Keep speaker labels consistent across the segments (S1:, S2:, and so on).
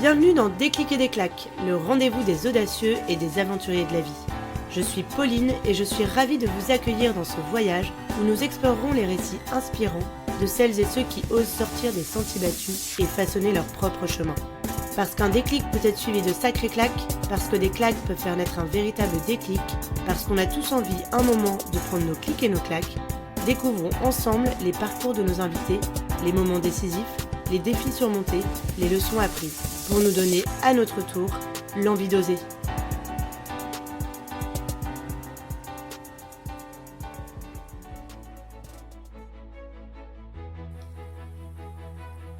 S1: Bienvenue dans Déclic et des claques, le rendez-vous des audacieux et des aventuriers de la vie. Je suis Pauline et je suis ravie de vous accueillir dans ce voyage où nous explorerons les récits inspirants de celles et ceux qui osent sortir des sentiers battus et façonner leur propre chemin. Parce qu'un déclic peut être suivi de sacrées claques, parce que des claques peuvent faire naître un véritable déclic, parce qu'on a tous envie un moment de prendre nos clics et nos claques, découvrons ensemble les parcours de nos invités, les moments décisifs, les défis surmontés, les leçons apprises, pour nous donner à notre tour l'envie d'oser.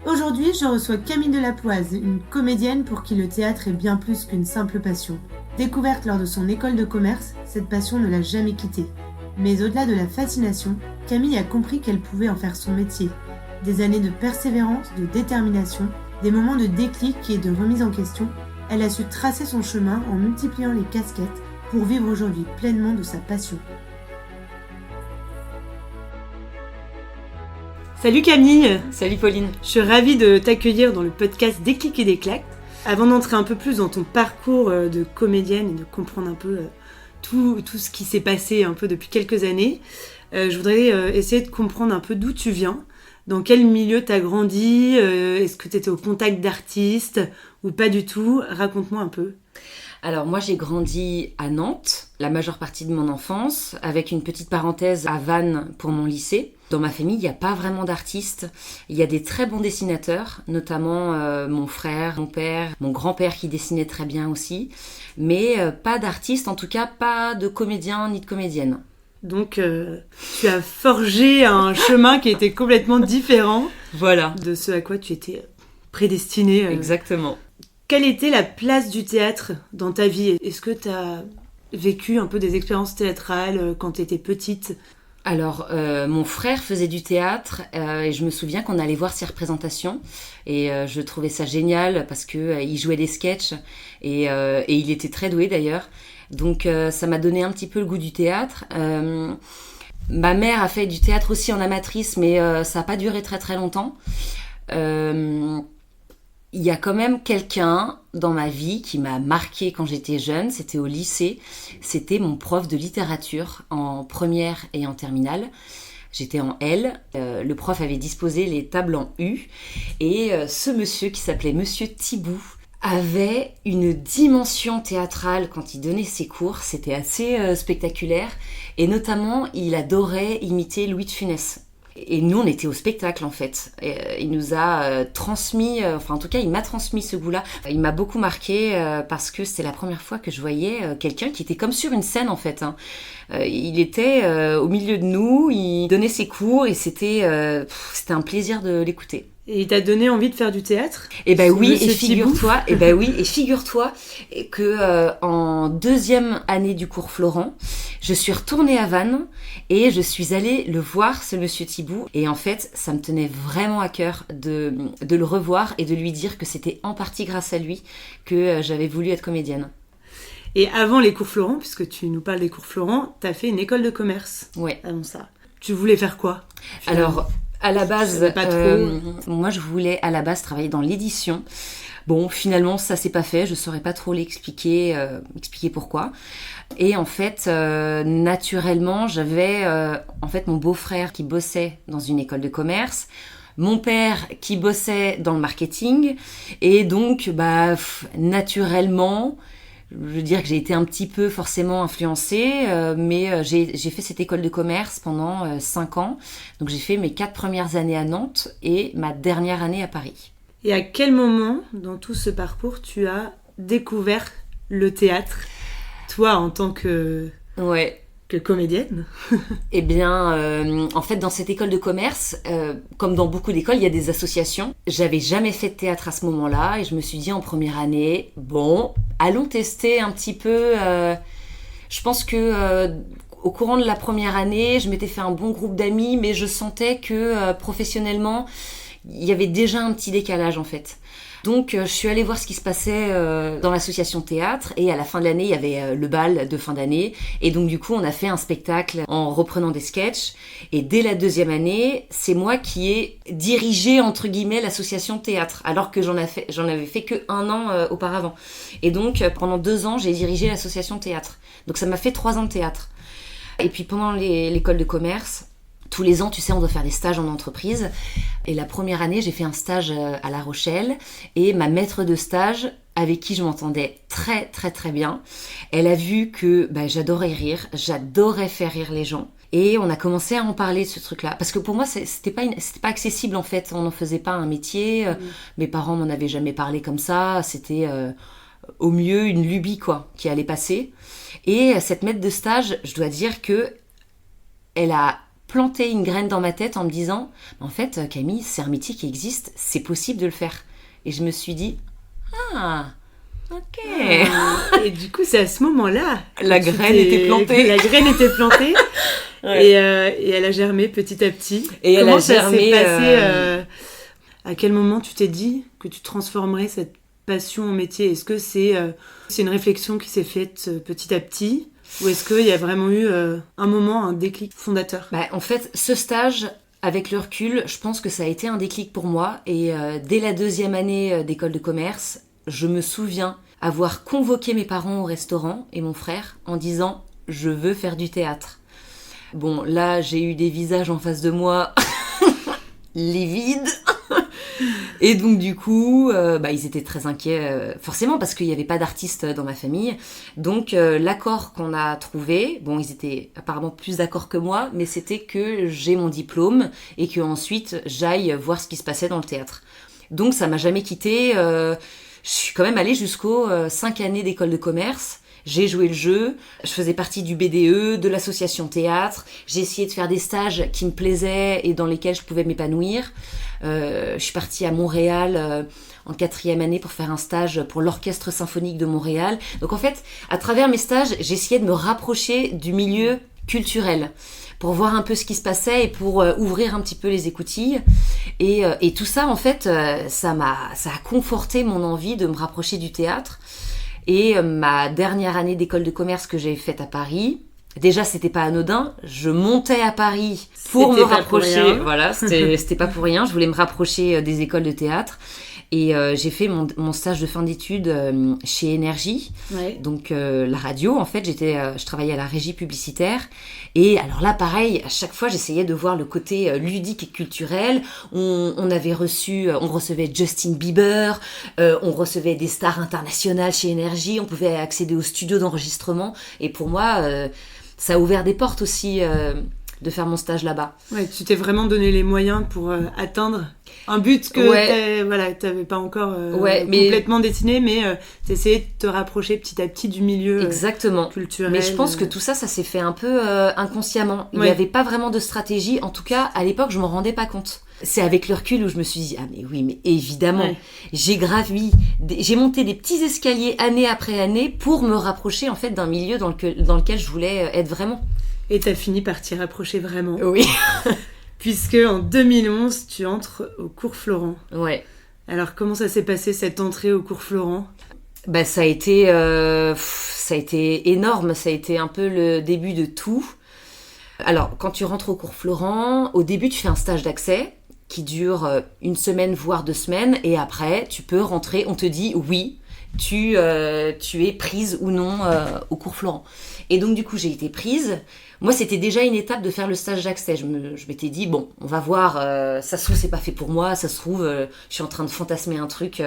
S1: Aujourd'hui, je reçois Camille Delapoise, une comédienne pour qui le théâtre est bien plus qu'une simple passion. Découverte lors de son école de commerce, cette passion ne l'a jamais quittée. Mais au-delà de la fascination, Camille a compris qu'elle pouvait en faire son métier. Des années de persévérance, de détermination, des moments de déclic et de remise en question, elle a su tracer son chemin en multipliant les casquettes pour vivre aujourd'hui pleinement de sa passion. Salut Camille!
S2: Salut Pauline!
S1: Je suis ravie de t'accueillir dans le podcast Déclic et des claques. Avant d'entrer un peu plus dans ton parcours de comédienne et de comprendre un peu tout ce qui s'est passé un peu depuis quelques années, je voudrais essayer de comprendre un peu d'où tu viens. Dans quel milieu t'as grandi? Est-ce que t'étais au contact d'artistes ou pas du tout? Raconte-moi un peu.
S2: Alors moi j'ai grandi à Nantes, la majeure partie de mon enfance, avec une petite parenthèse à Vannes pour mon lycée. Dans ma famille, il n'y a pas vraiment d'artistes. Il y a des très bons dessinateurs, notamment mon frère, mon père, mon grand-père qui dessinait très bien aussi. Mais pas d'artistes, en tout cas pas de comédiens ni de comédiennes.
S1: Donc, tu as forgé un chemin qui était complètement différent de ce à quoi tu étais prédestinée.
S2: Exactement.
S1: Quelle était la place du théâtre dans ta vie? Est-ce que tu as vécu un peu des expériences théâtrales quand tu étais petite?
S2: Alors, mon frère faisait du théâtre et je me souviens qu'on allait voir ses représentations et je trouvais ça génial parce qu'il jouait des sketchs et il était très doué d'ailleurs. Donc ça m'a donné un petit peu le goût du théâtre. Ma mère a fait du théâtre aussi en amatrice, mais ça n'a pas duré très très longtemps. Il y a quand même quelqu'un dans ma vie qui m'a marquée quand j'étais jeune, c'était au lycée. C'était mon prof de littérature en première et en terminale. J'étais en L, le prof avait disposé les tables en U, et ce monsieur qui s'appelait Monsieur Thibout avait une dimension théâtrale quand il donnait ses cours, c'était assez spectaculaire, et notamment il adorait imiter Louis de Funès. Et nous on était au spectacle en fait, il nous a transmis, enfin en tout cas il m'a transmis ce goût-là. Il m'a beaucoup marqué parce que c'était la première fois que je voyais quelqu'un qui était comme sur une scène en fait. Il était au milieu de nous, il donnait ses cours et c'était un plaisir de l'écouter.
S1: Et il t'a donné envie de faire du théâtre?
S2: Et figure-toi que en deuxième année du cours Florent, je suis retournée à Vannes et je suis allée le voir, ce monsieur Thibout. Et en fait, ça me tenait vraiment à cœur de le revoir et de lui dire que c'était en partie grâce à lui que j'avais voulu être comédienne.
S1: Et avant les cours Florent, puisque tu nous parles des cours Florent, t'as fait une école de commerce.
S2: Ouais.
S1: Avant ça. Tu voulais faire quoi, finalement?
S2: Alors, à la base, moi je voulais à la base travailler dans l'édition. Bon, finalement ça s'est pas fait, je saurais pas trop expliquer pourquoi. Et en fait, naturellement, j'avais mon beau-frère qui bossait dans une école de commerce, mon père qui bossait dans le marketing, et donc naturellement, je veux dire que j'ai été un petit peu forcément influencée, mais j'ai fait cette école de commerce pendant 5 ans. Donc j'ai fait mes 4 premières années à Nantes et ma dernière année à Paris.
S1: Et à quel moment, dans tout ce parcours, tu as découvert le théâtre, toi en tant que comédienne?
S2: Eh bien, en fait, dans cette école de commerce, comme dans beaucoup d'écoles, il y a des associations. J'avais jamais fait de théâtre à ce moment-là et je me suis dit en première année, bon, allons tester un petit peu. Je pense que au courant de la première année, je m'étais fait un bon groupe d'amis, mais je sentais que professionnellement, il y avait déjà un petit décalage en fait. Donc je suis allée voir ce qui se passait dans l'association théâtre et à la fin de l'année il y avait le bal de fin d'année et donc du coup on a fait un spectacle en reprenant des sketchs et dès la 2e année c'est moi qui ai dirigé entre guillemets l'association théâtre alors que j'en avais fait que 1 an auparavant et donc pendant 2 ans j'ai dirigé l'association théâtre donc ça m'a fait 3 ans de théâtre et puis pendant l'école de commerce tous les ans, tu sais, on doit faire des stages en entreprise. Et la première année, j'ai fait un stage à La Rochelle. Et ma maître de stage, avec qui je m'entendais très, très, très bien, elle a vu que j'adorais rire, j'adorais faire rire les gens. Et on a commencé à en parler de ce truc-là. Parce que pour moi, c'était pas accessible, en fait. On n'en faisait pas un métier. Mes parents m'en avaient jamais parlé comme ça. C'était au mieux une lubie, quoi, qui allait passer. Et cette maître de stage, je dois dire que elle a planter une graine dans ma tête en me disant en fait Camille, c'est un métier qui existe, c'est possible de le faire. Et je me suis dit ok.
S1: Et du coup c'est à ce moment-là
S2: la graine était plantée.
S1: La graine était plantée ouais. Et elle a germé petit à petit.
S2: Et
S1: comment
S2: elle a
S1: ça
S2: germé,
S1: s'est passé à quel moment tu t'es dit que tu transformerais cette passion en métier? Est-ce que c'est une réflexion qui s'est faite petit à petit? Ou est-ce qu'il y a vraiment eu un moment, un déclic fondateur?
S2: En fait, ce stage, avec le recul, je pense que ça a été un déclic pour moi. Et dès la 2e année d'école de commerce, je me souviens avoir convoqué mes parents au restaurant et mon frère en disant « Je veux faire du théâtre ». Bon, là, j'ai eu des visages en face de moi livides. Et donc du coup, ils étaient très inquiets, forcément parce qu'il n'y avait pas d'artistes dans ma famille. Donc l'accord qu'on a trouvé, bon ils étaient apparemment plus d'accord que moi, mais c'était que j'ai mon diplôme et que ensuite j'aille voir ce qui se passait dans le théâtre. Donc ça m'a jamais quittée. Je suis quand même allée jusqu'aux 5 années d'école de commerce. J'ai joué le jeu, je faisais partie du BDE, de l'association théâtre, j'ai essayé de faire des stages qui me plaisaient et dans lesquels je pouvais m'épanouir. Je suis partie à Montréal en 4e année pour faire un stage pour l'Orchestre Symphonique de Montréal. Donc en fait, à travers mes stages, j'essayais de me rapprocher du milieu culturel pour voir un peu ce qui se passait et pour ouvrir un petit peu les écoutilles. Et tout ça, en fait, ça a conforté mon envie de me rapprocher du théâtre. Et ma dernière année d'école de commerce que j'ai faite à Paris, déjà c'était pas anodin, je montais à Paris pour me rapprocher, voilà, c'était pas pour rien, je voulais me rapprocher des écoles de théâtre. Et j'ai fait mon stage de fin d'études chez Énergie, ouais. Donc la radio en fait, je travaillais à la régie publicitaire et alors là pareil, à chaque fois j'essayais de voir le côté ludique et culturel. On recevait Justin Bieber, on recevait des stars internationales chez Énergie, on pouvait accéder au studio d'enregistrement et pour moi ça a ouvert des portes aussi de faire mon stage là-bas.
S1: Ouais, tu t'es vraiment donné les moyens pour atteindre un but que t'avais pas encore complètement dessiné, mais t'essayais de te rapprocher petit à petit du milieu culturel.
S2: Mais je pense que tout ça s'est fait un peu inconsciemment. Il n'y avait pas vraiment de stratégie. En tout cas, à l'époque, je m'en rendais pas compte. C'est avec le recul où je me suis dit, mais oui, mais évidemment, j'ai monté des petits escaliers année après année pour me rapprocher en fait d'un milieu dans lequel je voulais être vraiment.
S1: Et t'as fini par t'y rapprocher vraiment.
S2: Oui.
S1: Puisque en 2011, tu entres au cours Florent.
S2: Ouais.
S1: Alors, comment ça s'est passé, cette entrée au cours Florent ?
S2: Ça a été énorme. Ça a été un peu le début de tout. Alors, quand tu rentres au cours Florent, au début, tu fais un stage d'accès qui dure 1 semaine, voire 2 semaines. Et après, tu peux rentrer. On te dit oui, tu es prise ou non au cours Florent. Et donc, du coup, j'ai été prise. Moi, c'était déjà une étape de faire le stage d'accès. Je m'étais dit, bon, on va voir, ça se trouve, c'est pas fait pour moi, ça se trouve, je suis en train de fantasmer un truc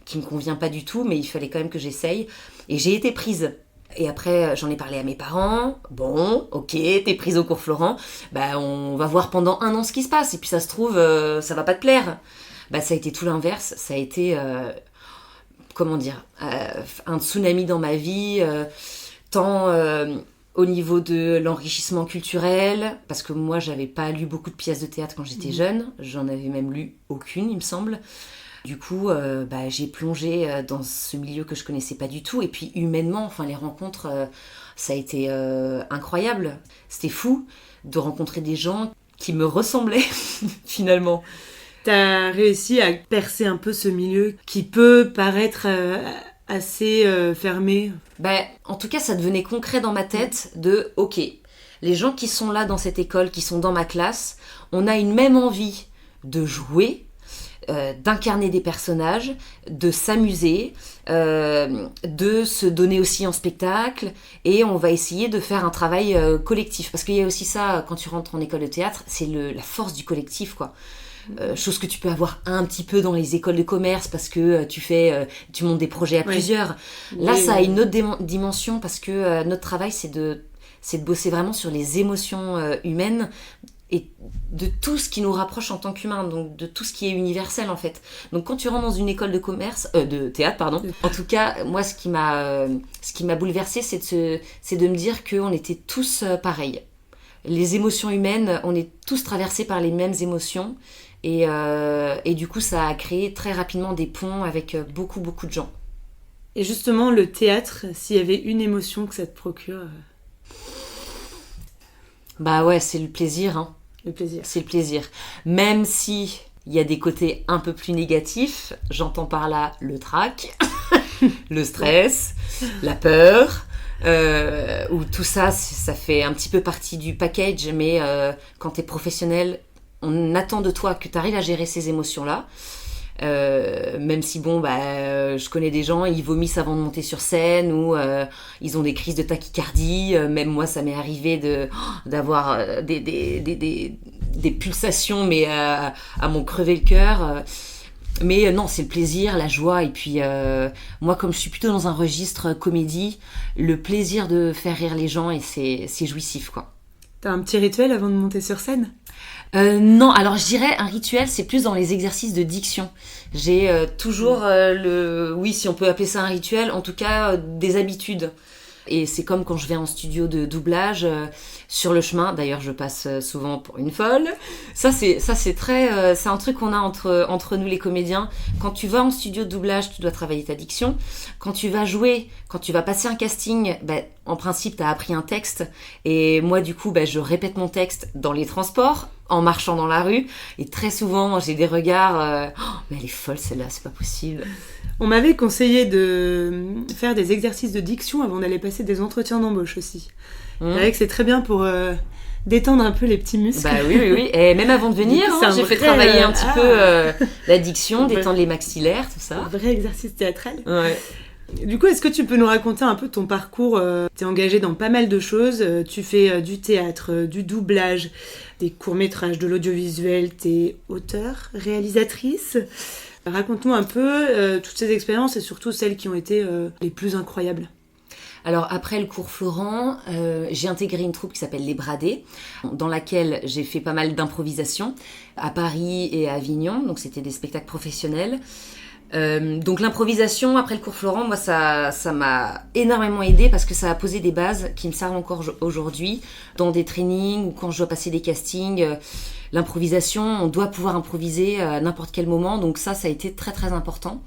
S2: qui me convient pas du tout, mais il fallait quand même que j'essaye. Et j'ai été prise. Et après, j'en ai parlé à mes parents. Bon, ok, t'es prise au cours Florent. On va voir pendant 1 an ce qui se passe. Et puis ça se trouve, ça va pas te plaire. Ça a été tout l'inverse. Ça a été, un tsunami dans ma vie, tant au niveau de l'enrichissement culturel, parce que moi, j'avais pas lu beaucoup de pièces de théâtre quand j'étais jeune. J'en avais même lu aucune, il me semble. Du coup, j'ai plongé dans ce milieu que je connaissais pas du tout. Et puis, humainement, les rencontres, ça a été incroyable. C'était fou de rencontrer des gens qui me ressemblaient, finalement.
S1: T'as réussi à percer un peu ce milieu qui peut paraître assez fermé.
S2: En tout cas, ça devenait concret dans ma tête de, ok, les gens qui sont là dans cette école, qui sont dans ma classe, on a une même envie de jouer, d'incarner des personnages, de s'amuser, de se donner aussi en spectacle, et on va essayer de faire un travail collectif. Parce qu'il y a aussi ça, quand tu rentres en école de théâtre, c'est la force du collectif, quoi. Chose que tu peux avoir un petit peu dans les écoles de commerce parce que tu montes des projets à plusieurs. Là, ça a une autre dimension parce que notre travail, c'est de bosser vraiment sur les émotions humaines et de tout ce qui nous rapproche en tant qu'humains, donc de tout ce qui est universel en fait. Donc quand tu rentres dans une école de théâtre, pardon. En tout cas, moi, ce qui m'a bouleversée, c'est de me dire qu'on était tous pareils. Les émotions humaines, on est tous traversés par les mêmes émotions. Et du coup, ça a créé très rapidement des ponts avec beaucoup, beaucoup de gens.
S1: Et justement, le théâtre, s'il y avait une émotion que ça te procure
S2: c'est le plaisir. Hein.
S1: Le plaisir.
S2: C'est le plaisir. Même si il y a des côtés un peu plus négatifs, j'entends par là le trac, le stress, la peur... où tout ça, ça fait un petit peu partie du package, mais quand t'es professionnel, on attend de toi que t'arrives à gérer ces émotions-là. Même si je connais des gens, ils vomissent avant de monter sur scène ou ils ont des crises de tachycardie. Même moi, ça m'est arrivé d'avoir des pulsations, mais à m'en crever le cœur. Mais non, c'est le plaisir, la joie. Et puis, moi, comme je suis plutôt dans un registre comédie, le plaisir de faire rire les gens, et c'est jouissif, quoi.
S1: T'as un petit rituel avant de monter sur scène ?
S2: Non, alors je dirais un rituel, c'est plus dans les exercices de diction. J'ai toujours oui, si on peut appeler ça un rituel, en tout cas des habitudes. Et c'est comme quand je vais en studio de doublage, sur le chemin, d'ailleurs je passe souvent pour une folle. Ça c'est très, c'est un truc qu'on a entre nous les comédiens. Quand tu vas en studio de doublage, tu dois travailler ta diction. Quand tu vas jouer, quand tu vas passer un casting, en principe t'as appris un texte. Et moi du coup, je répète mon texte dans les transports, en marchant dans la rue. Et très souvent, j'ai des regards, mais elle est folle celle-là, c'est pas possible.
S1: On m'avait conseillé de faire des exercices de diction avant d'aller passer des entretiens d'embauche aussi. C'est vrai que c'est très bien pour détendre un peu les petits muscles.
S2: Oui. Et même avant de venir, j'ai fait travailler un petit peu la diction, détendre les maxillaires, tout ça.
S1: Un vrai exercice théâtral.
S2: Ouais.
S1: Du coup, est-ce que tu peux nous raconter un peu ton parcours ? T'es engagée dans pas mal de choses. Tu fais du théâtre, du doublage, des courts-métrages, de l'audiovisuel. T'es auteure, réalisatrice. Raconte-nous un peu toutes ces expériences et surtout celles qui ont été les plus incroyables.
S2: Alors après le cours Florent, j'ai intégré une troupe qui s'appelle Les Bradés, dans laquelle j'ai fait pas mal d'improvisation à Paris et à Avignon, donc c'était des spectacles professionnels. Donc l'improvisation après le cours Florent, moi ça m'a énormément aidée parce que ça a posé des bases qui me servent encore aujourd'hui dans des trainings ou quand je dois passer des castings. L'improvisation, on doit pouvoir improviser à n'importe quel moment, donc ça a été très très important.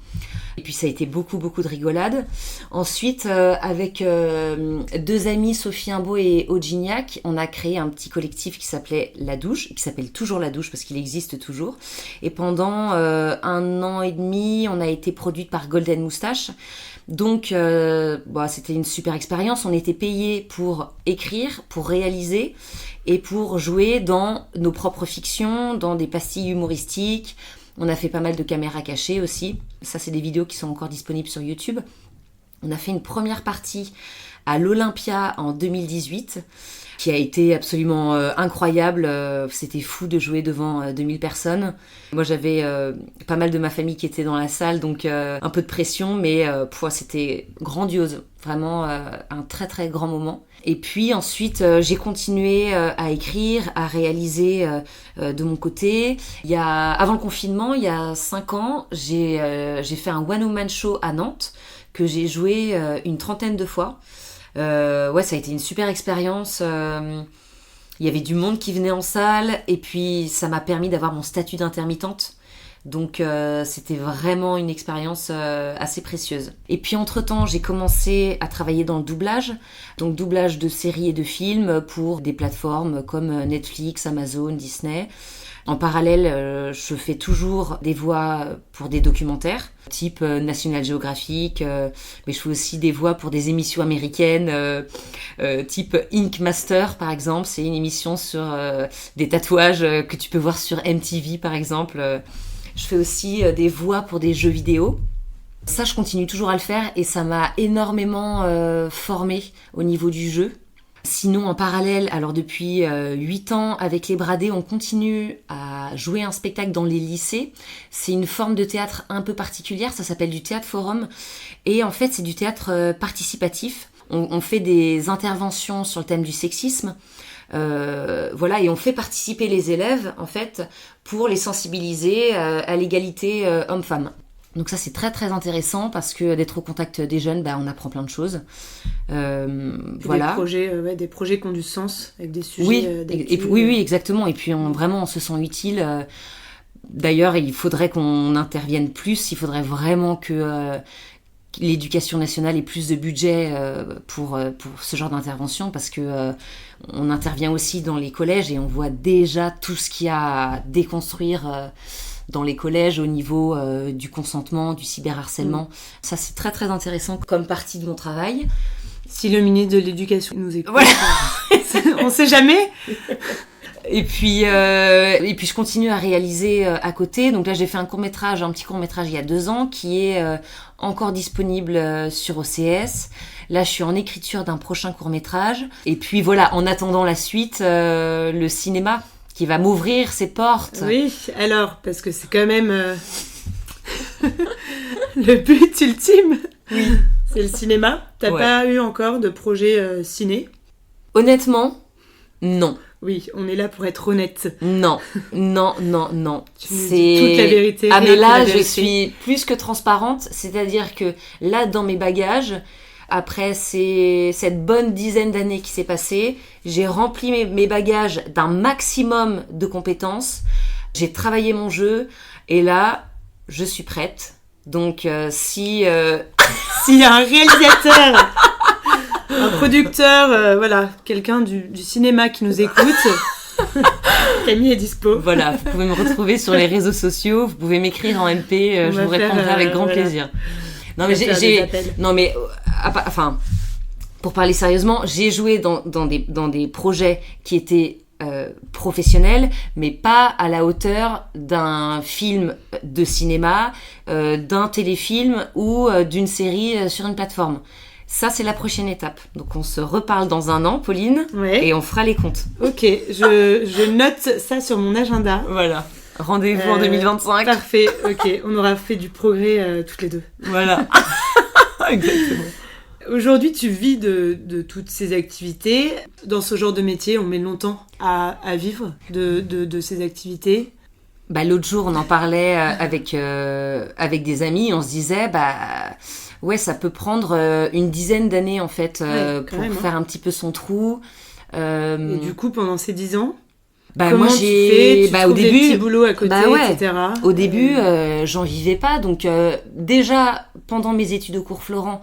S2: Et puis ça a été beaucoup de rigolade. Ensuite, avec deux amis, Sophie Imbeau et Augignac, on a créé un petit collectif qui s'appelait La Douche, qui s'appelle toujours La Douche parce qu'il existe toujours. Et pendant 1 an et demi, on a été produite par Golden Moustache. Donc c'était une super expérience. On était payés pour écrire, pour réaliser et pour jouer dans nos propres fictions, dans des pastilles humoristiques. On a fait pas mal de caméras cachées aussi. Ça, c'est des vidéos qui sont encore disponibles sur YouTube. On a fait une première partie à l'Olympia en 2018 qui a été absolument incroyable. C'était fou de jouer devant 2000 personnes. Moi, j'avais pas mal de ma famille qui était dans la salle, donc un peu de pression, mais c'était grandiose. Vraiment un très très grand moment. Et puis ensuite, j'ai continué à écrire, à réaliser de mon côté. Avant le confinement, il y a 5 ans, j'ai fait un one-woman show à Nantes que j'ai joué une 30aine de fois. Ça a été une super expérience. Il y avait du monde qui venait en salle et puis ça m'a permis d'avoir mon statut d'intermittente. Donc c'était vraiment une expérience assez précieuse. Et puis entre-temps, j'ai commencé à travailler dans le doublage. Donc doublage de séries et de films pour des plateformes comme Netflix, Amazon, Disney. En parallèle, je fais toujours des voix pour des documentaires, type National Geographic, mais je fais aussi des voix pour des émissions américaines, type Ink Master par exemple. C'est une émission sur des tatouages que tu peux voir sur MTV par exemple. Je fais aussi des voix pour des jeux vidéo. Ça, je continue toujours à le faire et ça m'a énormément formée au niveau du jeu. Sinon, en parallèle, alors depuis 8 ans, avec les Bradés, on continue à jouer un spectacle dans les lycées. C'est une forme de théâtre un peu particulière, ça s'appelle du théâtre forum. Et en fait, c'est du théâtre participatif. On fait des interventions sur le thème du sexisme. Voilà, et on fait participer les élèves, en fait, pour les sensibiliser à l'égalité homme-femme. Donc ça, c'est très très intéressant parce que d'être au contact des jeunes, on apprend plein de choses. Voilà.
S1: Des projets qui ont du sens, avec des sujets
S2: oui, exactement. Et puis on se sent utile. D'ailleurs, il faudrait qu'on intervienne plus. Il faudrait vraiment que l'éducation nationale ait plus de budget pour ce genre d'intervention parce que on intervient aussi dans les collèges et on voit déjà tout ce qu'il y a à déconstruire dans les collèges au niveau du consentement, du cyberharcèlement. Ça, c'est très très intéressant comme partie de mon travail.
S1: Si le ministre de l'Éducation nous écoute,
S2: voilà.
S1: On sait jamais.
S2: Et puis je continue à réaliser à côté. Donc là, j'ai fait un petit court-métrage il y a 2 ans qui est encore disponible sur OCS. Là, je suis en écriture d'un prochain court-métrage. Et puis voilà, en attendant la suite, le cinéma qui va m'ouvrir ses portes.
S1: Oui, alors, parce que c'est quand même le but ultime.
S2: Oui.
S1: C'est le cinéma. T'as pas eu encore de projet ciné ?
S2: Honnêtement, non.
S1: Oui, on est là pour être honnête.
S2: Non.
S1: Tu nous dis toute la vérité.
S2: Ah mais là, je suis plus que transparente. C'est-à-dire que là, dans mes bagages, après cette bonne dizaine d'années qui s'est passée, j'ai rempli mes bagages d'un maximum de compétences. J'ai travaillé mon jeu et là, je suis prête. Donc, s'il y a
S1: un réalisateur, un producteur, quelqu'un du cinéma qui nous écoute, Camille est dispo.
S2: Voilà, vous pouvez me retrouver sur les réseaux sociaux, vous pouvez m'écrire en MP, je vous répondrai avec grand plaisir. Non mais pour parler sérieusement, j'ai joué dans des projets qui étaient professionnels, mais pas à la hauteur d'un film de cinéma, d'un téléfilm ou d'une série sur une plateforme. Ça, c'est la prochaine étape. Donc, on se reparle dans 1 an, Pauline, et on fera les comptes.
S1: Ok, je note ça sur mon agenda.
S2: Voilà. Rendez-vous en 2025.
S1: Parfait, ok. On aura fait du progrès toutes les deux.
S2: Voilà. Exactement.
S1: Aujourd'hui, tu vis de toutes ces activités. Dans ce genre de métier, on met longtemps à vivre de ces activités.
S2: L'autre jour, on en parlait avec des amis. On se disait, ça peut prendre une dizaine d'années, en fait, pour faire un petit peu son trou.
S1: Et du coup, pendant ces 10 ans,
S2: moi
S1: tu fais au début, des petits boulots à côté, etc.
S2: Au début, j'en vivais pas. Donc, déjà, pendant mes études au cours Florent,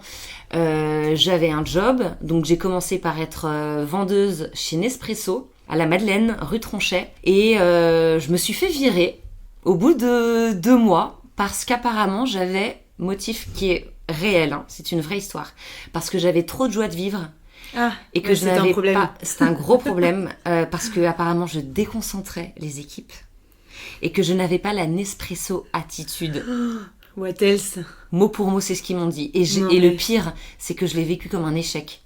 S2: j'avais un job. Donc, j'ai commencé par être vendeuse chez Nespresso, à la Madeleine, rue Tronchet. Et je me suis fait virer au bout de 2 mois parce qu'apparemment, j'avais, motif qui est réel, c'est une vraie histoire, parce que j'avais trop de joie de vivre. Et que je n'avais pas. C'était un gros problème parce que apparemment je déconcentrais les équipes et que je n'avais pas la Nespresso attitude.
S1: What else ?
S2: Mot pour mot, c'est ce qu'ils m'ont dit. Et le pire, c'est que je l'ai vécu comme un échec.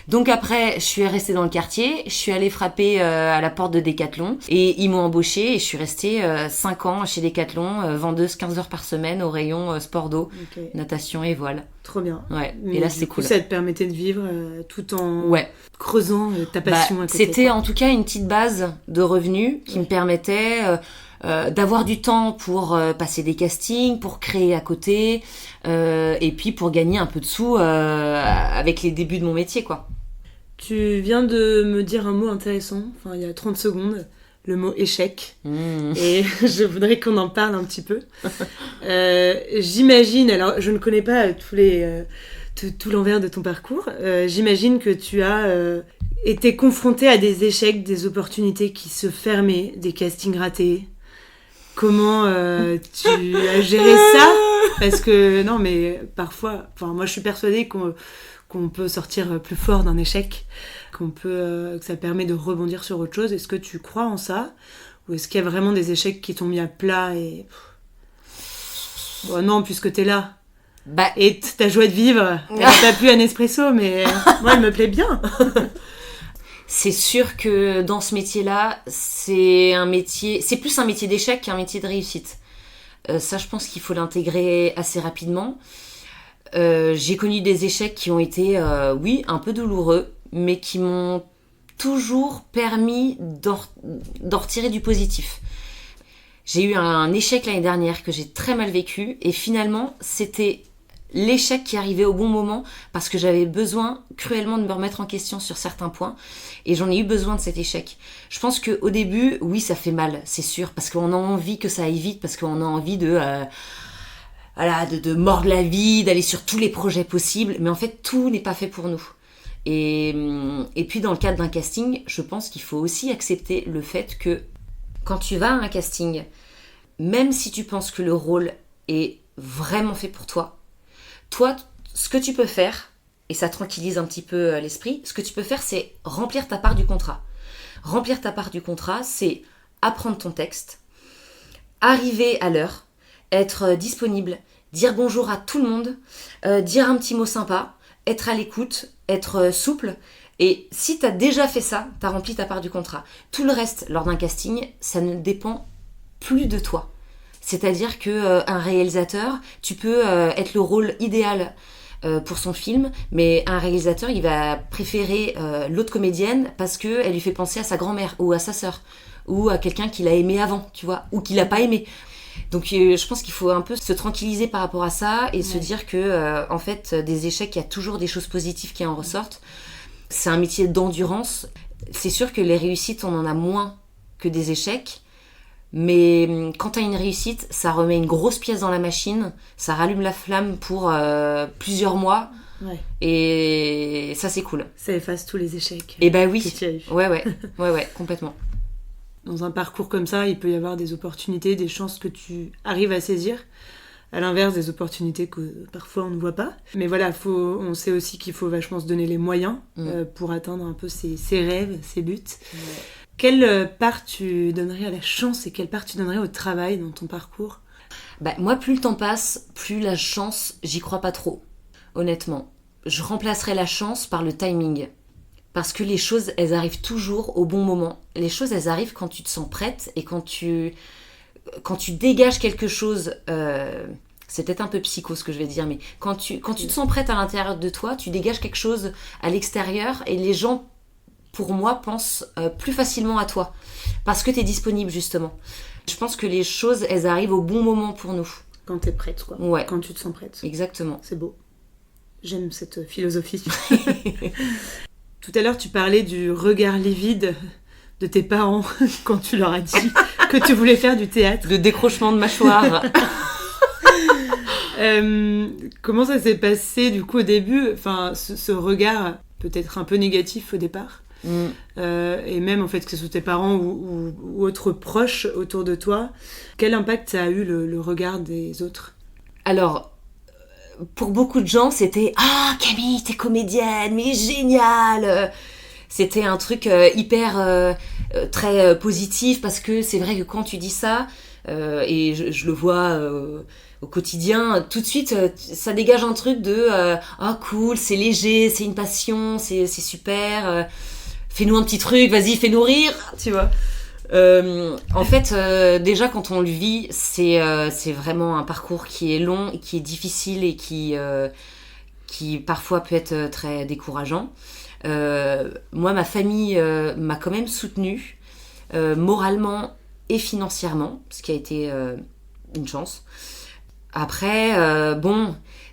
S2: Donc après, je suis restée dans le quartier, je suis allée frapper à la porte de Decathlon et ils m'ont embauchée et je suis restée 5 ans chez Decathlon, vendeuse 15 heures par semaine au rayon sport d'eau, natation et voile.
S1: Trop bien.
S2: Ouais. Et là, c'était cool.
S1: Ça te permettait de vivre tout en creusant ta passion à côté.
S2: C'était en tout cas une petite base de revenus qui me permettait d'avoir du temps pour passer des castings, pour créer à côté et puis pour gagner un peu de sous avec les débuts de mon métier, quoi.
S1: Tu viens de me dire un mot intéressant, il y a 30 secondes, le mot échec. Et je voudrais qu'on en parle un petit peu. J'imagine, alors je ne connais pas tous tout l'envers de ton parcours. J'imagine que tu as été confronté à des échecs, des opportunités qui se fermaient, des castings ratés. Comment tu as géré ça? Parce que non, mais parfois, moi je suis persuadée qu'on peut sortir plus fort d'un échec, que ça permet de rebondir sur autre chose. Est-ce que tu crois en ça? Ou est-ce qu'il y a vraiment des échecs qui t'ont mis à plat et... Bon, non, puisque t'es là. Et ta joie de vivre, elle n'a pas plu un espresso, mais moi elle me plaît bien.
S2: C'est sûr que dans ce métier-là, c'est plus un métier d'échec qu'un métier de réussite. Ça, je pense qu'il faut l'intégrer assez rapidement. J'ai connu des échecs qui ont été, un peu douloureux, mais qui m'ont toujours permis d'en retirer du positif. J'ai eu un échec l'année dernière que j'ai très mal vécu, et finalement, c'était l'échec qui arrivait au bon moment parce que j'avais besoin cruellement de me remettre en question sur certains points, et j'en ai eu besoin de cet échec. Je pense qu'au début, oui, ça fait mal, c'est sûr, parce qu'on a envie que ça aille vite, parce qu'on a envie de mordre la vie, d'aller sur tous les projets possibles, mais en fait, tout n'est pas fait pour nous. Et puis, dans le cadre d'un casting, je pense qu'il faut aussi accepter le fait que quand tu vas à un casting, même si tu penses que le rôle est vraiment fait pour toi, ce que tu peux faire, et ça tranquillise un petit peu l'esprit, ce que tu peux faire, c'est remplir ta part du contrat. Remplir ta part du contrat, c'est apprendre ton texte, arriver à l'heure, être disponible, dire bonjour à tout le monde, dire un petit mot sympa, être à l'écoute, être souple. Et si tu as déjà fait ça, tu as rempli ta part du contrat. Tout le reste, lors d'un casting, ça ne dépend plus de toi. C'est-à-dire qu'un réalisateur, tu peux être le rôle idéal pour son film, mais un réalisateur, il va préférer l'autre comédienne parce qu'elle lui fait penser à sa grand-mère ou à sa sœur ou à quelqu'un qu'il a aimé avant, tu vois, ou qu'il n'a pas aimé. Donc je pense qu'il faut un peu se tranquilliser par rapport à ça et se dire que en fait, des échecs, il y a toujours des choses positives qui en ressortent. C'est un métier d'endurance. C'est sûr que les réussites, on en a moins que des échecs. Mais quand tu as une réussite, ça remet une grosse pièce dans la machine, ça rallume la flamme pour plusieurs mois, et ça c'est cool.
S1: Ça efface tous les échecs.
S2: Et bah oui,
S1: que tu as eu.
S2: Ouais, complètement.
S1: Dans un parcours comme ça, il peut y avoir des opportunités, des chances que tu arrives à saisir, à l'inverse des opportunités que parfois on ne voit pas. Mais voilà, on sait aussi qu'il faut vachement se donner les moyens pour atteindre un peu ses rêves, ses buts. Ouais. Quelle part tu donnerais à la chance et quelle part tu donnerais au travail dans ton parcours?
S2: Moi, plus le temps passe, plus la chance, j'y crois pas trop, honnêtement. Je remplacerais la chance par le timing. Parce que les choses, elles arrivent toujours au bon moment. Les choses, elles arrivent quand tu te sens prête et quand tu dégages quelque chose... c'est peut-être un peu psycho ce que je vais dire, mais quand tu te sens prête à l'intérieur de toi, tu dégages quelque chose à l'extérieur et les gens... pour moi, pense plus facilement à toi. Parce que tu es disponible, justement. Je pense que les choses, elles arrivent au bon moment pour nous.
S1: Quand tu es prête, quoi.
S2: Ouais.
S1: Quand tu te sens prête.
S2: Exactement.
S1: C'est beau. J'aime cette philosophie. Tout à l'heure, tu parlais du regard livide de tes parents quand tu leur as dit que tu voulais faire du théâtre.
S2: De décrochement de mâchoire.
S1: Comment ça s'est passé, du coup, au début? Enfin, ce regard peut-être un peu négatif au départ. Et même en fait que ce soit tes parents ou autres proches autour de toi, quel impact ça a eu le regard des autres?
S2: Alors pour beaucoup de gens c'était Camille, t'es comédienne, mais génial, c'était un truc hyper très positif, parce que c'est vrai que quand tu dis ça et je le vois au quotidien, tout de suite ça dégage un truc de cool, c'est léger, c'est une passion, c'est super, fais-nous un petit truc, vas-y, fais-nous rire, tu vois. En fait, déjà quand on le vit, c'est vraiment un parcours qui est long, qui est difficile et qui parfois peut être très décourageant. Moi, ma famille m'a quand même soutenue, moralement et financièrement, ce qui a été une chance. Après,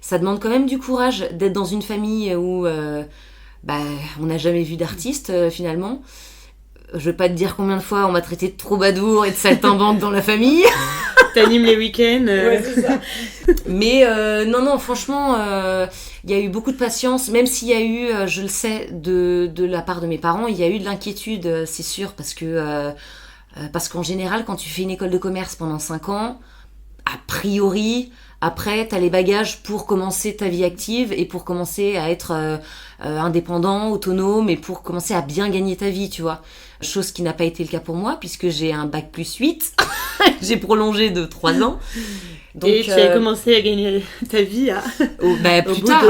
S2: ça demande quand même du courage d'être dans une famille où on n'a jamais vu d'artiste finalement. Je vais pas te dire combien de fois on m'a traité de troubadour et de saltimbanque dans la famille.
S1: T'animes les week-ends.
S2: Ouais, c'est ça. Mais non, franchement, il y a eu beaucoup de patience, même s'il y a eu, je le sais, de la part de mes parents, il y a eu de l'inquiétude, c'est sûr, parce qu'en général, quand tu fais une école de commerce pendant 5 ans, a priori, après, t'as les bagages pour commencer ta vie active et pour commencer à être indépendant, autonome et pour commencer à bien gagner ta vie, tu vois. Chose qui n'a pas été le cas pour moi, puisque j'ai un bac plus 8. J'ai prolongé de 3 ans. Donc,
S1: et tu as commencé à gagner ta vie
S2: plus tard.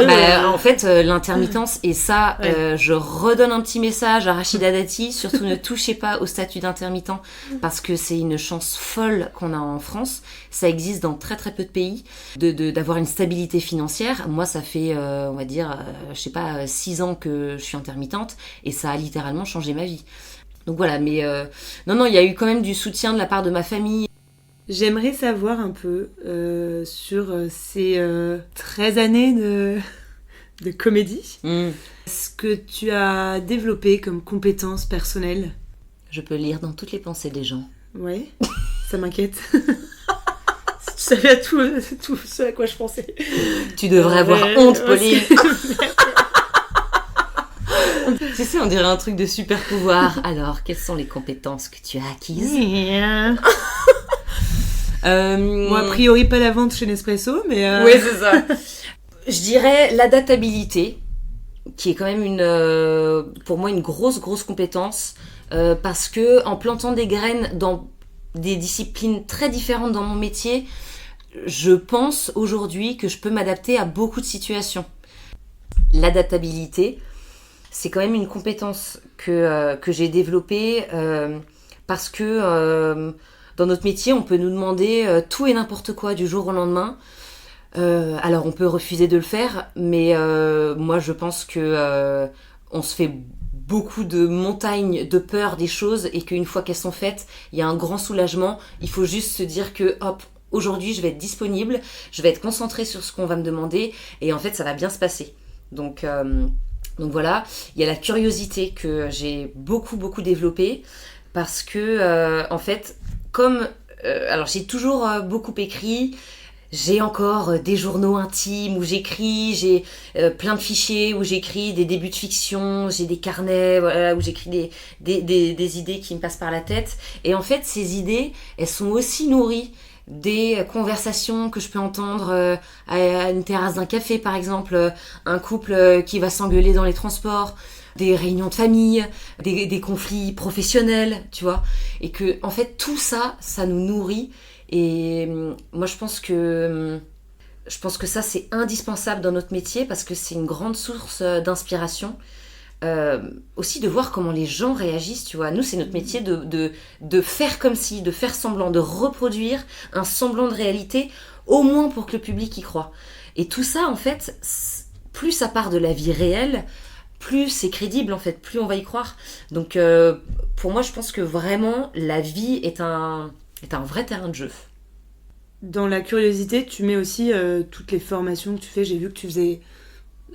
S2: En fait, l'intermittence, et ça, je redonne un petit message à Rachida Dati, surtout ne touchez pas au statut d'intermittent, parce que c'est une chance folle qu'on a en France. Ça existe dans très très peu de pays, d'avoir une stabilité financière. Moi, ça fait, on va dire, 6 ans que je suis intermittente, et ça a littéralement changé ma vie. Donc voilà, mais non, il y a eu quand même du soutien de la part de ma famille.
S1: J'aimerais savoir un peu sur ces 13 années de comédie. Ce que tu as développé comme compétences personnelles.
S2: Je peux lire dans toutes les pensées des gens.
S1: Ouais, ça m'inquiète. Tu savais tout ce à quoi je pensais.
S2: Tu devrais avoir honte, Pauline. Tu sais, on dirait un truc de super pouvoir. Alors, quelles sont les compétences que tu as acquises?
S1: Moi, a priori, pas la vente chez Nespresso, mais...
S2: Oui, c'est ça. Je dirais l'adaptabilité, qui est quand même pour moi une grosse compétence, parce que en plantant des graines dans des disciplines très différentes dans mon métier, je pense aujourd'hui que je peux m'adapter à beaucoup de situations. L'adaptabilité, c'est quand même une compétence que j'ai développée parce que dans notre métier, on peut nous demander tout et n'importe quoi du jour au lendemain. Alors, on peut refuser de le faire, mais moi, je pense que on se fait beaucoup de montagnes de peur des choses et qu'une fois qu'elles sont faites, il y a un grand soulagement. Il faut juste se dire que, hop, aujourd'hui, je vais être disponible, je vais être concentrée sur ce qu'on va me demander et en fait, ça va bien se passer. Donc voilà, il y a la curiosité que j'ai beaucoup développée parce que en fait, alors j'ai toujours beaucoup écrit, j'ai encore des journaux intimes où j'écris, j'ai plein de fichiers où j'écris des débuts de fiction, j'ai des carnets où j'écris des idées qui me passent par la tête et en fait ces idées, elles sont aussi nourries des conversations que je peux entendre à une terrasse d'un café par exemple, un couple qui va s'engueuler dans les transports, des réunions de famille, des conflits professionnels, tu vois, et que en fait tout ça, ça nous nourrit et moi je pense que ça c'est indispensable dans notre métier parce que c'est une grande source d'inspiration. Aussi de voir comment les gens réagissent, tu vois. Nous, c'est notre métier de faire comme si, de faire semblant, de reproduire un semblant de réalité, au moins pour que le public y croit. Et tout ça, en fait, plus ça part de la vie réelle, plus c'est crédible, en fait, plus on va y croire. Donc, pour moi, je pense que vraiment, la vie est un vrai terrain de jeu.
S1: Dans la curiosité, tu mets aussi toutes les formations que tu fais. J'ai vu que tu faisais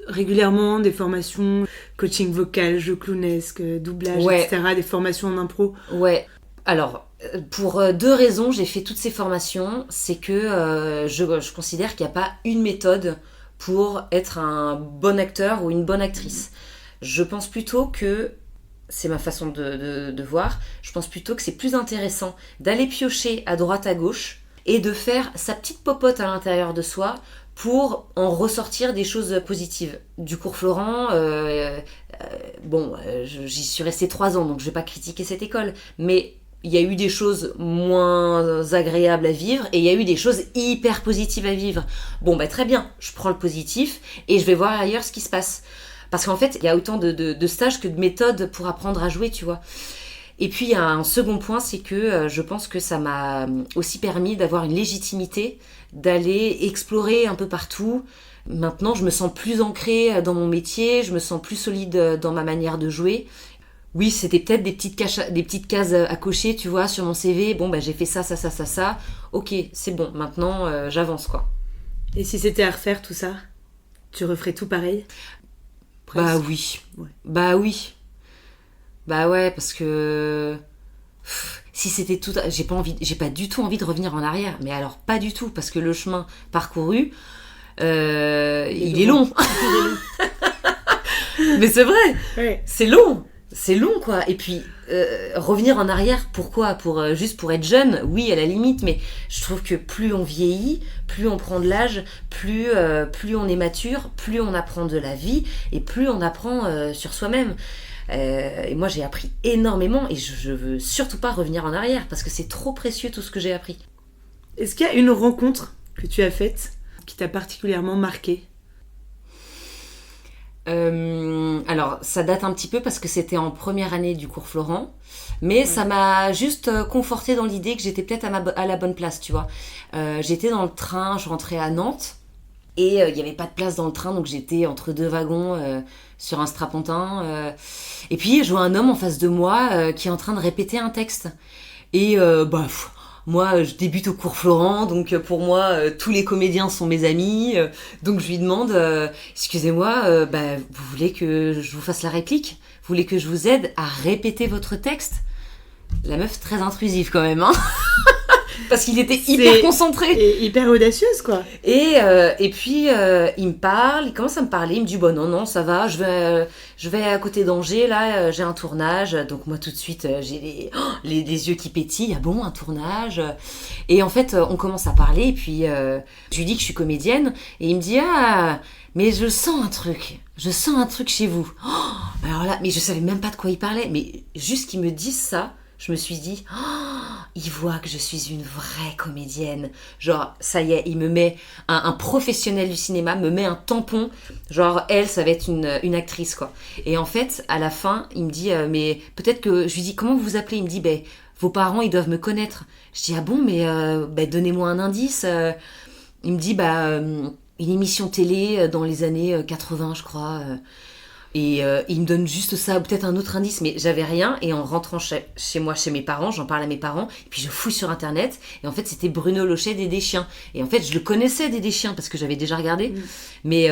S1: régulièrement des formations coaching vocal, jeu clownesque, doublage, etc., des formations en impro.
S2: Ouais, alors pour 2 raisons j'ai fait toutes ces formations. C'est que je considère qu'il n'y a pas une méthode pour être un bon acteur ou une bonne actrice. Je pense plutôt que, c'est ma façon de voir, je pense plutôt que c'est plus intéressant d'aller piocher à droite à gauche et de faire sa petite popote à l'intérieur de soi pour en ressortir des choses positives. Du cours Florent, j'y suis restée 3 ans, donc je vais pas critiquer cette école, mais il y a eu des choses moins agréables à vivre et il y a eu des choses hyper positives à vivre. Bon, très bien, je prends le positif et je vais voir ailleurs ce qui se passe. Parce qu'en fait, il y a autant de stages que de méthodes pour apprendre à jouer, tu vois. Et puis, il y a un second point, c'est que je pense que ça m'a aussi permis d'avoir une légitimité, d'aller explorer un peu partout. Maintenant, je me sens plus ancrée dans mon métier, je me sens plus solide dans ma manière de jouer. Oui, c'était peut-être des petites cases à cocher, tu vois, sur mon CV. Bon, j'ai fait ça. Ok, c'est bon, maintenant, j'avance, quoi.
S1: Et si c'était à refaire tout ça, tu referais tout pareil ? Presque.
S2: Oui.
S1: Ouais.
S2: Oui. Bah ouais, parce que si c'était tout, j'ai pas du tout envie de revenir en arrière. Mais alors pas du tout, parce que le chemin parcouru, il est long. Mais c'est vrai,
S1: Ouais.
S2: c'est long. C'est long, quoi. Et puis, revenir en arrière, pourquoi juste pour être jeune, oui, à la limite, mais je trouve que plus on vieillit, plus on prend de l'âge, plus on est mature, plus on apprend de la vie, et plus on apprend sur soi-même. Et moi, j'ai appris énormément, et je veux surtout pas revenir en arrière, parce que c'est trop précieux tout ce que j'ai appris.
S1: Est-ce qu'il y a une rencontre que tu as faite qui t'a particulièrement marquée?
S2: Alors, ça date un petit peu parce que c'était en première année du cours Florent, mais ça m'a juste confortée dans l'idée que j'étais peut-être à la bonne place, tu vois. J'étais dans le train, je rentrais à Nantes, et il n'y avait pas de place dans le train, donc j'étais entre deux wagons sur un strapontin. Et puis, je vois un homme en face de moi qui est en train de répéter un texte. Et moi, je débute au cours Florent, donc pour moi, tous les comédiens sont mes amis. Donc je lui demande, excusez-moi, vous voulez que je vous fasse la réplique? Vous voulez que je vous aide à répéter votre texte? La meuf très intrusive quand même, hein. Parce qu'il était hyper concentré.
S1: Et hyper audacieuse, quoi.
S2: Et puis, il me parle, il commence à me parler, il me dit, bon, non, ça va, je vais à côté d'Angers, là, j'ai un tournage. Donc moi, tout de suite, j'ai les yeux qui pétillent, ah bon, un tournage? Et en fait, on commence à parler, et puis je lui dis que je suis comédienne, et il me dit, ah, mais je sens un truc chez vous. Alors là, mais je savais même pas de quoi il parlait, mais juste qu'il me dise ça, je me suis dit, il voit que je suis une vraie comédienne. Genre, ça y est, il me met un professionnel du cinéma, me met un tampon. Genre, elle, ça va être une actrice, quoi. Et en fait, à la fin, il me dit, mais peut-être que... Je lui dis, comment vous vous appelez? Il me dit, vos parents, ils doivent me connaître. Je dis, ah bon, mais donnez-moi un indice. Il me dit, une émission télé dans les années 80, je crois. Et il me donne juste ça, peut-être un autre indice, mais j'avais rien. Et en rentrant chez moi, chez mes parents, j'en parle à mes parents, et puis je fouille sur internet, et en fait c'était Bruno Lochet des Chiens. Et en fait je le connaissais des Chiens parce que j'avais déjà regardé, mais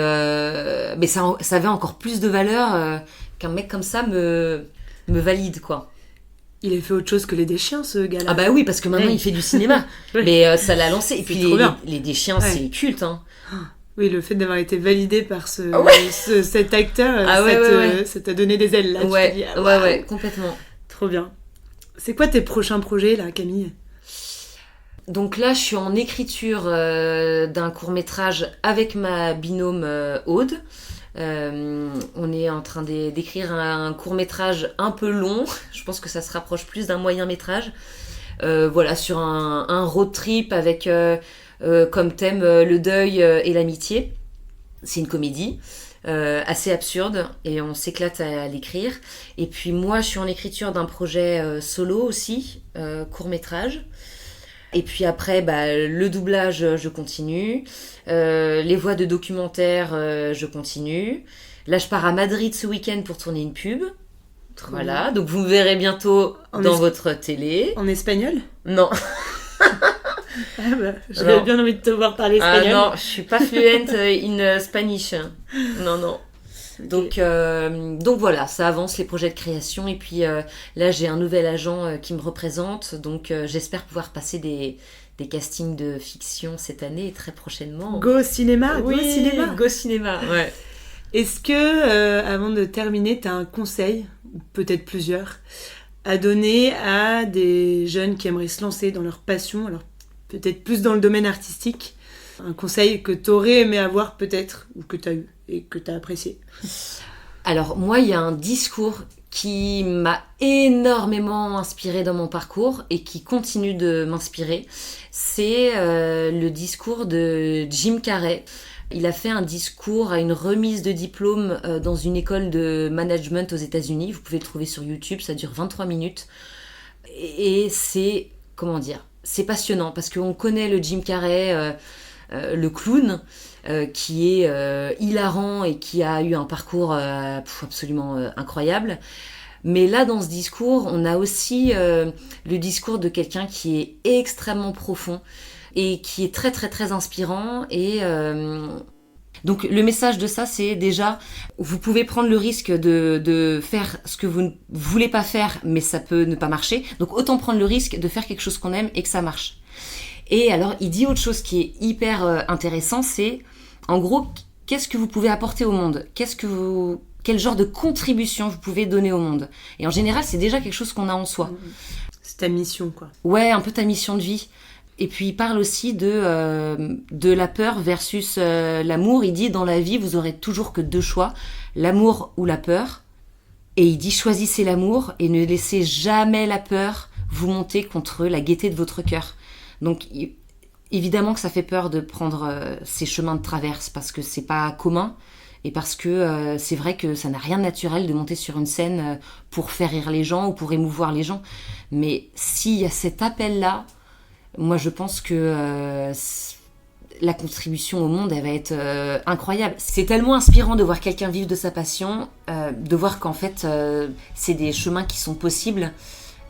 S2: ça avait encore plus de valeur qu'un mec comme ça me valide, quoi.
S1: Il a fait autre chose que les Chiens, ce gars-là.
S2: Ah bah oui, parce que maintenant il fait du cinéma. Mais ça l'a lancé. Et puis les Chiens, c'est culte, hein.
S1: Oui, le fait d'avoir été validé par cet acteur, ça t'a donné des ailes, là.
S2: Ouais,
S1: tu te dis,
S2: ouais, complètement.
S1: Trop bien. C'est quoi tes prochains projets, là, Camille?
S2: Donc là, je suis en écriture d'un court-métrage avec ma binôme Aude. On est en train d'écrire un court-métrage un peu long. Je pense que ça se rapproche plus d'un moyen-métrage. Sur un road trip avec... comme thème le deuil et l'amitié. C'est une comédie assez absurde et on s'éclate à l'écrire. Et puis moi, je suis en écriture d'un projet solo aussi, court-métrage. Et puis après, le doublage, je continue. Les voix de documentaire, je continue. Là, je pars à Madrid ce week-end pour tourner une pub. Voilà, donc vous me verrez bientôt dans votre télé.
S1: En espagnol?
S2: Non.
S1: J'avais bien envie de te voir parler espagnol.
S2: Ah non, je suis pas fluente in Spanish. Non. Okay. Donc voilà, ça avance les projets de création. Et puis là, j'ai un nouvel agent qui me représente. Donc j'espère pouvoir passer des castings de fiction cette année et très prochainement.
S1: Go cinéma.
S2: Go cinéma, ouais.
S1: Est-ce que, avant de terminer, tu as un conseil, ou peut-être plusieurs, à donner à des jeunes qui aimeraient se lancer dans leur passion, alors peut-être plus dans le domaine artistique, un conseil que tu aurais aimé avoir peut-être, ou que tu as eu et que tu as apprécié?
S2: Alors moi, il y a un discours qui m'a énormément inspirée dans mon parcours et qui continue de m'inspirer. C'est le discours de Jim Carrey. Il a fait un discours à une remise de diplôme dans une école de management aux États-Unis. Vous pouvez le trouver sur YouTube, ça dure 23 minutes. Et c'est, c'est passionnant parce qu'on connaît le Jim Carrey, le clown, qui est hilarant et qui a eu un parcours absolument incroyable. Mais là, dans ce discours, on a aussi le discours de quelqu'un qui est extrêmement profond et qui est très très très inspirant. Et Donc le message de ça, c'est déjà, vous pouvez prendre le risque de faire ce que vous ne voulez pas faire, mais ça peut ne pas marcher. Donc autant prendre le risque de faire quelque chose qu'on aime et que ça marche. Et alors, il dit autre chose qui est hyper intéressant, c'est, en gros, qu'est-ce que vous pouvez apporter au monde ? Quel genre de contribution vous pouvez donner au monde ? Et en général, c'est déjà quelque chose qu'on a en soi.
S1: C'est ta mission, quoi.
S2: Ouais, un peu ta mission de vie. Et puis il parle aussi de la peur versus l'amour. Il dit dans la vie, vous aurez toujours que 2 choix, l'amour ou la peur. Et il dit choisissez l'amour et ne laissez jamais la peur vous monter contre la gaieté de votre cœur. Donc évidemment que ça fait peur de prendre ces chemins de traverse parce que c'est pas commun et parce que c'est vrai que ça n'a rien de naturel de monter sur une scène pour faire rire les gens ou pour émouvoir les gens. Mais s'il y a cet appel-là, moi, je pense que la contribution au monde, elle va être incroyable. C'est tellement inspirant de voir quelqu'un vivre de sa passion, de voir qu'en fait, c'est des chemins qui sont possibles,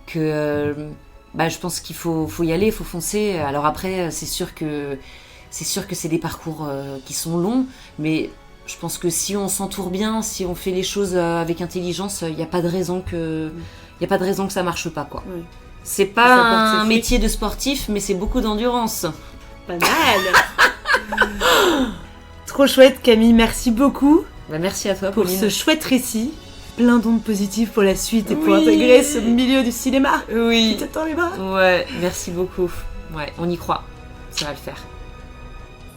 S2: que je pense qu'il faut y aller, il faut foncer. Alors après, c'est sûr que c'est des parcours qui sont longs, mais je pense que si on s'entoure bien, si on fait les choses avec intelligence, il n'y a pas de raison que ça marche pas, quoi. Oui. C'est pas un métier de sportif, mais c'est beaucoup d'endurance.
S1: Pas mal. Trop chouette, Camille, merci beaucoup.
S2: Merci à toi,
S1: pour
S2: Pauline.
S1: Ce chouette récit. Plein d'ondes positives pour la suite et pour intégrer ce milieu du cinéma.
S2: Oui.
S1: Qui t'attend les bras.
S2: Ouais, merci beaucoup. Ouais, on y croit. Ça va le faire.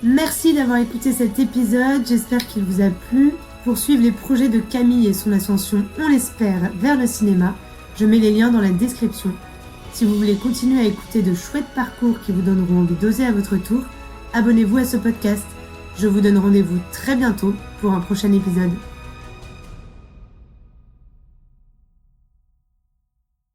S3: Merci d'avoir écouté cet épisode. J'espère qu'il vous a plu. Pour suivre les projets de Camille et son ascension, on l'espère, vers le cinéma, je mets les liens dans la description. Si vous voulez continuer à écouter de chouettes parcours qui vous donneront envie d'oser à votre tour, abonnez-vous à ce podcast. Je vous donne rendez-vous très bientôt pour un prochain épisode.